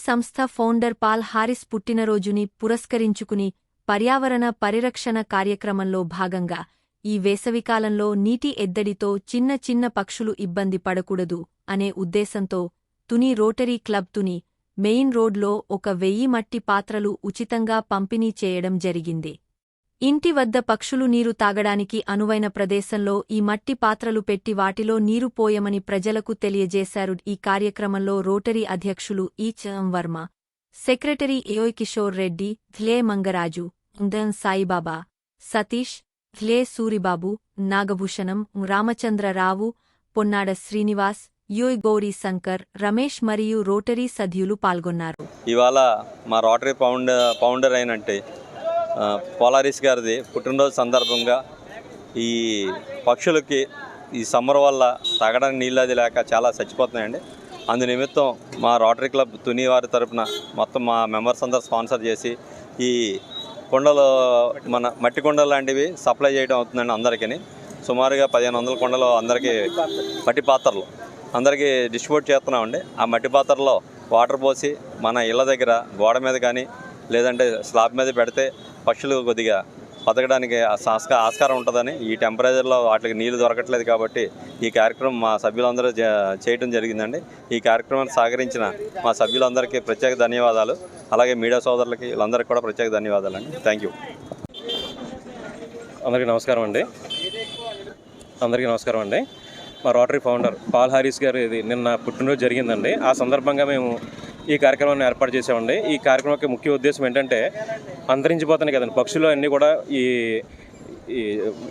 సంస్థ founder Paul Harris పుట్టినరోజుని పురస్కరించుకుని పర్యావరణ పరిరక్షణ కార్యక్రమంలో భాగంగా ఈ వేసవికాలంలో నీటి ఎద్దడితో చిన్న చిన్న పక్షులు ఇబ్బంది పడకూడదు అనే ఉద్దేశంతో Tuni rotary club Tuni main రోడ్లో 1000 మట్టి పాత్రలు ఉచితంగా పంపిణీ చేయడం జరిగింది. ఇంటి వద్ద పక్షులు నీరు తాగడానికి అనువైన ప్రదేశంలో ఈ మట్టి పాత్రలు పెట్టి వాటిలో నీరు పోయమని ప్రజలకు తెలియజేశారు. ఈ కార్యక్రమంలో రోటరీ అధ్యక్షులు ఈ.చ. వర్మ, సెక్రటరీ ఏయ్ కిషోర్ రెడ్డి, ధ్లే మంగరాజు, దన్ సాయిబాబా, సతీష్, ధ్లే సూరిబాబు, నాగభూషణం, రామచంద్రరావు, పొన్నాడ శ్రీనివాస్, యోయ్ గౌరీ శంకర్, రమేష్ మరియు రోటరీ సభ్యులు పాల్గొన్నారు. ఇవాళ మా రోటరీ ఫౌండర్ అయినట్టే పాల్ హారిస్ గారిది పుట్టినరోజు సందర్భంగా ఈ పక్షులకి ఈ సమ్మర్ వల్ల తాగడానికి నీళ్ళది లేక చాలా చచ్చిపోతున్నాయండి. అందు నిమిత్తం మా రోటరీ క్లబ్ తుని వారి తరపున మొత్తం మా మెంబర్స్ అందరూ స్పాన్సర్ చేసి ఈ కుండలు మన మట్టి కుండలు లాంటివి సప్లై చేయడం అవుతుందండి. అందరికీ సుమారుగా 1500 కుండలు అందరికీ మట్టి పాత్రలు అందరికీ డిస్ట్రిబ్యూట్ చేస్తున్నామండి. ఆ మట్టి పాత్రలో వాటర్ పోసి మన ఇళ్ళ దగ్గర గోడ మీద కానీ లేదంటే స్లాబ్ మీద పెడితే పక్షులు కొద్దిగా బతకడానికి ఆస్కారం ఉంటుందని, ఈ టెంపరేచర్లో వాటికి నీళ్లు దొరకట్లేదు కాబట్టి ఈ కార్యక్రమం మా సభ్యులందరూ చేయడం జరిగిందండి. ఈ కార్యక్రమాన్ని సహకరించిన మా సభ్యులందరికీ ప్రత్యేక ధన్యవాదాలు. అలాగే మీడియా సోదరులకి వీళ్ళందరికీ కూడా ప్రత్యేక ధన్యవాదాలు అండి. Thank you. అందరికీ నమస్కారం అండి. మా రోటరీ ఫౌండర్ పాల్ హారిస్ గారు ఇది నిన్న పుట్టినరోజు జరిగిందండి. ఆ సందర్భంగా మేము ఈ కార్యక్రమాన్ని ఏర్పాటు చేసామండి. ఈ కార్యక్రమం యొక్క ముఖ్య ఉద్దేశం ఏంటంటే అంతరించిపోతున్నాయి కదండి పక్షులు అన్నీ కూడా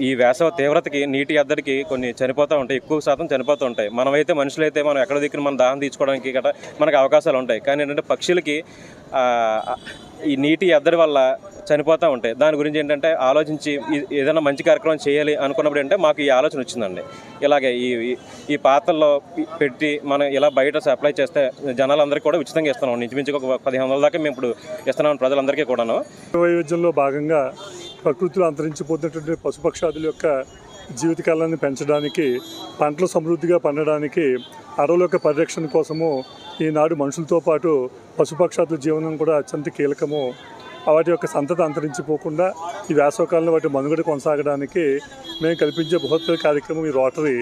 ఈ వేసవ తీవ్రతకి నీటి ఎద్దడికి కొన్ని చనిపోతూ ఉంటాయి, ఎక్కువ శాతం చనిపోతూ ఉంటాయి. మనమైతే మనుషులైతే మనం ఎక్కడ దిక్కున మన దాహం తీర్చుకోవడానికి గట్రా మనకు అవకాశాలు ఉంటాయి. కానీ ఏంటంటే పక్షులకి ఈ నీటి ఎద్దడి వల్ల చనిపోతూ ఉంటాయి. దాని గురించి ఏంటంటే ఆలోచించి ఏదైనా మంచి కార్యక్రమం చేయాలి అనుకున్నప్పుడు అంటే మాకు ఈ ఆలోచన వచ్చిందండి. ఇలాగే ఈ పాత్రల్లో పెట్టి మనం ఇలా బయట సప్లై చేస్తే జనాలందరికీ కూడా ఉచితంగా ఇస్తున్నాం. ఇంచుమించుగా 1500 దాకా మేము ఇప్పుడు ఇస్తున్నాం ప్రజలందరికీ కూడాను. వైవిధ్యంలో భాగంగా ప్రకృతిలో అంతరించిపోతున్నటువంటి పశుపక్షాదుల యొక్క జీవితకాలాన్ని పెంచడానికి, పంటలు సమృద్ధిగా పండడానికి, అడవుల యొక్క పరిరక్షణ కోసము ఈనాడు మనుషులతో పాటు పశుపక్షాదుల జీవనం కూడా అత్యంత కీలకము. వాటి యొక్క సంతతి అంతరించిపోకుండా ఈ వేసవకాలంలో వాటి మనుగడ కొనసాగడానికి మేము కల్పించే బృహత్తర కార్యక్రమం ఈ రోటరీ.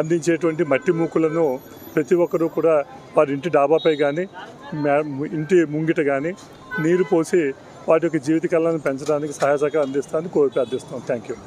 అందించేటువంటి మట్టి మూకులను ప్రతి ఒక్కరూ కూడా వారి ఇంటి డాబాపై కానీ ఇంటి ముంగిట కానీ నీరు పోసి వాటి యొక్క జీవితకాలాన్ని పెంచడానికి సహాయ సహకారం అందిస్తానని ప్రార్థిస్తాం. Thank you.